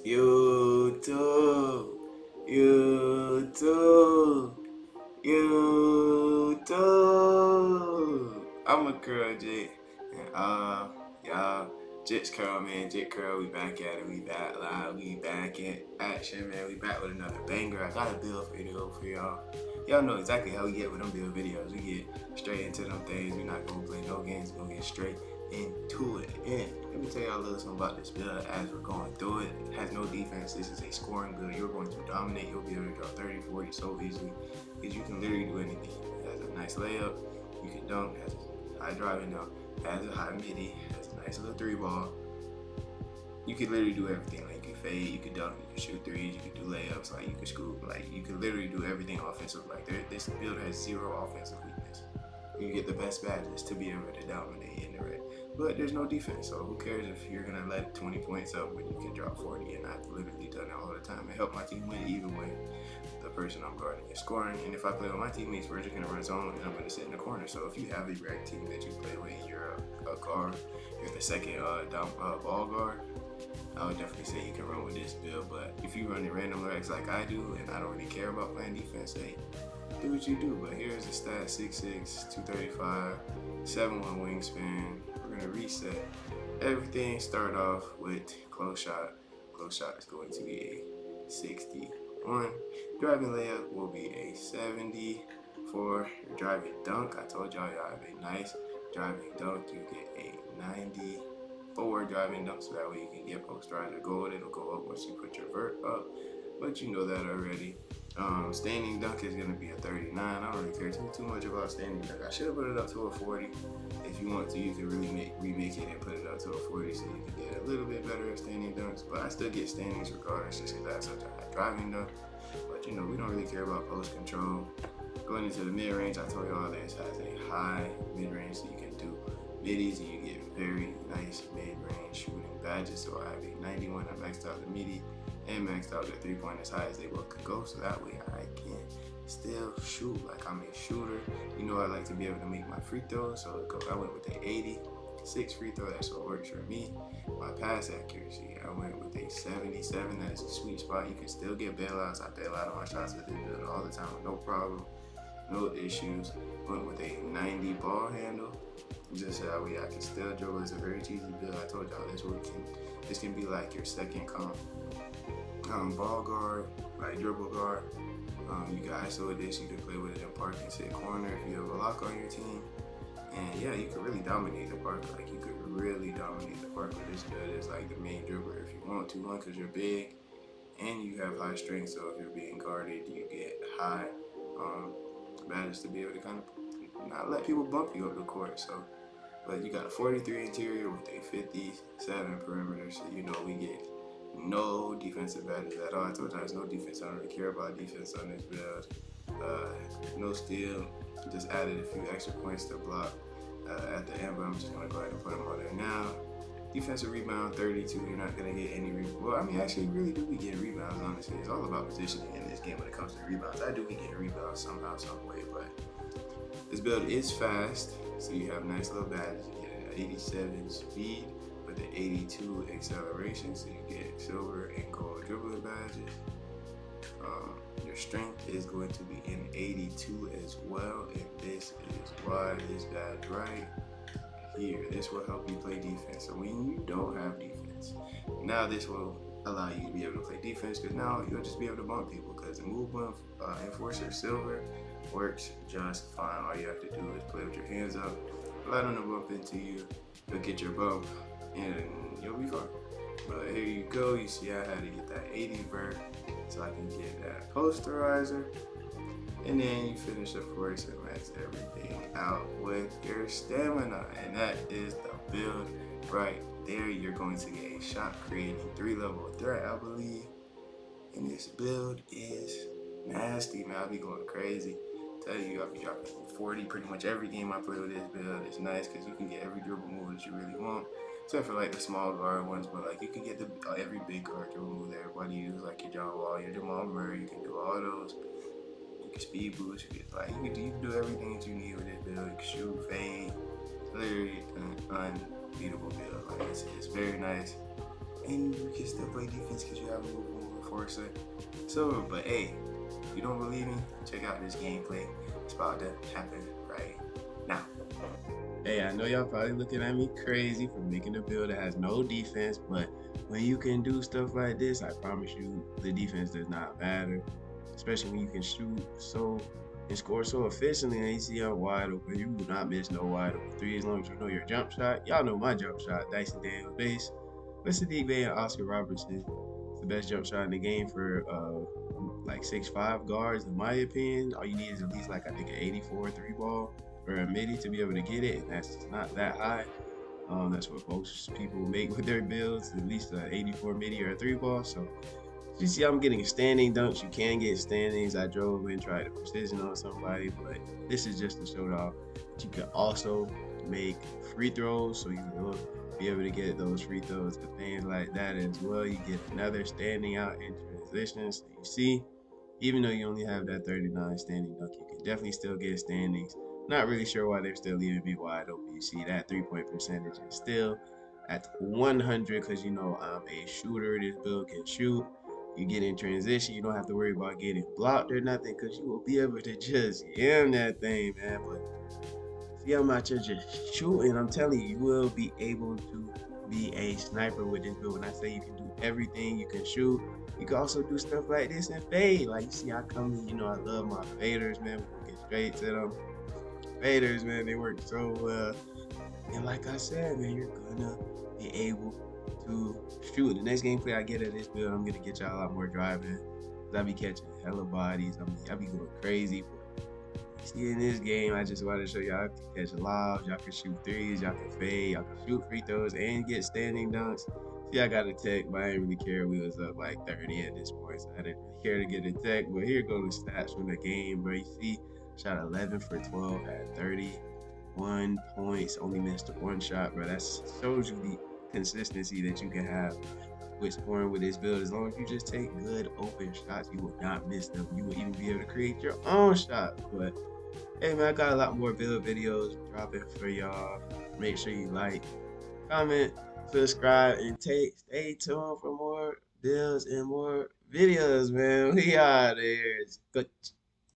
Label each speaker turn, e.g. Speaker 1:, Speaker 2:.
Speaker 1: YouTube, YouTube, YouTube. I'm a curl Jit, and y'all, Jit's curl man, Jit curl. We back at it. We back live. We back in action, man. We back with another banger. I got a build video for y'all. Y'all know exactly how we get with them build videos. We get straight into them things. We're not gonna play no games. We're gonna get straight into it. And let me tell y'all a little something about this build as we're going through it. It has no defense. This is a scoring build. You're going to dominate. You'll be able to draw 30, 40 so easily because you can literally do anything. It has a nice layup. You can dunk. It has a high driving dunk. It has a high midi. It has a nice little 3-ball. You can literally do everything. Like you can fade, you can dunk, you can shoot threes, you can do layups, like you can scoop, like you can literally do everything offensive. Like this build has zero offensive weakness. You get the best badges to be able to dominate in the red. But there's no defense, so who cares if you're gonna let 20 points up when you can drop 40? And I've literally done that all the time. It helped my team win even when the person I'm guarding is scoring. And if I play with my teammates, we're just gonna run zone and I'm gonna sit in the corner. So if you have a rag team that you play with, you're a guard, you're the second ball guard, I would definitely say you can run with this build. But if you run the random rags like I do, and I don't really care about playing defense, hey, do what you do. But here's the stat: 6'6", 235, 7'1" wingspan. We're gonna reset everything. Start off with close shot. Close shot is going to be a 61. Driving layup will be a 70. For your driving dunk, I told y'all have a nice driving dunk. You get a 94 driving dunk, so that way you can get posterizer gold. It'll go up once you put your vert up, but you know that already. Standing dunk is gonna be a 39. I don't really care too much about standing dunk. I should have put it up to a 40. If you want to, you can really remake it and put it up to a 40 so you can get a little bit better at standing dunks. But I still get standings regardless, just because I have such a high driving dunk. But you know, we don't really care about post control. Going into the mid range, I told y'all this has a high mid range, so you can do middies and you get very nice mid range shooting badges. So I have a 91. I maxed out the midi and maxed out the 3-point as high as they both could go, so that way I can still shoot like I'm a shooter. You know, I like to be able to make my free throws, so I went with the 86 free throw. That's what works for me. My pass accuracy, I went with a 77. That is a sweet spot. You can still get bailouts. I bail out on my shots with this build all the time, no problem, no issues. Went with a 90 ball handle. Just that way I can still dribble. It's a very cheesy build. I told y'all this can be like your second ball guard, like dribble guard. You can ISO with this. You can play with it in park and sit corner if you have a lock on your team. And yeah, you can really dominate the park. Like you could really dominate the park with this build. It's like the main dribbler if you want to. One, because you're big and you have high strength. So if you're being guarded, you get high badges to be able to kind of not let people bump you up the court. So, but you got a 43 interior with a 57 perimeter. So you know we get no defensive badges at all. I told you there's no defense. I don't really care about defense on this build. No steal. Just added a few extra points to block at the end, but I'm just gonna go ahead and put them on there now. Defensive rebound 32. You're not gonna get any rebounds. Well, I mean, actually, you really do be getting rebounds. Honestly, it's all about positioning in this game when it comes to rebounds. I do be getting rebounds somehow, some way, but this build is fast, so you have nice little badges. You get an 87 speed with an 82 acceleration, so you get silver and gold dribbling badges. Your strength is going to be an 82 as well, and this is why this badge right here. This will help you play defense. So when you don't have defense, now this will allow you to be able to play defense, because now you'll just be able to bump people, because the movement enforcer silver works just fine. All you have to do is play with your hands up, allow them to bump into you, you'll get your bump, and you'll be fine. But here you go. You see I had to get that 80 vert so I can get that posterizer. And then you finish, of course, and max everything out with your stamina. And that is the build right there. You're going to get a shot creating 3-level threat, I believe. And this build is nasty, man. I'll be going crazy. Tell you, I'll be dropping 40 pretty much every game I play with this build. It's nice because you can get every dribble move that you really want, except for like the small guard ones. But like you can get every big guard dribble move that everybody uses, like your John Wall, your Jamal Murray. You can do all those. You can speed boost. You can do everything that you need with this build. You can shoot, fade. Literally an unbeatable build. Like it's very nice. and you can still play defense because you have a movable enforcer. So, but hey, if you don't believe me, check out this gameplay. It's about to happen right now. Hey, I know y'all probably looking at me crazy for making a build that has no defense, but when you can do stuff like this, I promise you the defense does not matter. Especially when you can shoot so and score so efficiently and you see I'm wide open. You will not miss no wide open three as long as you know your jump shot. Y'all know my jump shot, Dyson Daniels base. But Sadiq Bey and Oscar Robertson. It's the best jump shot in the game for like 6'5" guards, in my opinion. All you need is at least like I think an 84 three ball or a midi to be able to get it, and that's not that high. That's what most people make with their builds, at least an 84 midi or a three ball. So you see, I'm getting standing dunks. You can get standings. I drove and tried to precision on somebody, but this is just to show off that you can also make free throws, so you will be able to get those free throws and things like that as well. You get another standing out in transition. So you see, even though you only have that 39 standing dunk, you can definitely still get standings. Not really sure why they're still leaving me wide open. You see that 3-point percentage is still at 100 because you know I'm a shooter. This build can shoot. You get in transition, you don't have to worry about getting blocked or nothing because you will be able to just yam that thing, man. But see, I'm out here just shooting. I'm telling you, you will be able to be a sniper with this build. When I say you can do everything, you can shoot. You can also do stuff like this and fade. Like you see, I come in, you know, I love my faders, man. We'll get straight to them. Faders, man, they work so well. And like I said, man, you're gonna be able to shoot. The next gameplay I get at this build, I'm gonna get y'all a lot more driving. Cause I be catching hella bodies. I be going crazy. See, in this game, I just wanted to show y'all can catch lobs, y'all can shoot threes, y'all can fade, y'all can shoot free throws, and get standing dunks. See, I got a tech, but I didn't really care. We was up like 30 at this point, so I didn't really care to get a tech. But here go the stats from the game, bro. You see, shot 11 for 12 at 31 points, only missed one shot, bro. That shows you the consistency that you can have with scoring with this build. As long as you just take good open shots, you will not miss them. You will even be able to create your own shot. But hey man, I got a lot more build videos dropping for y'all. Make sure you like, comment, subscribe, and stay tuned for more builds and more videos, man. We out there. Good.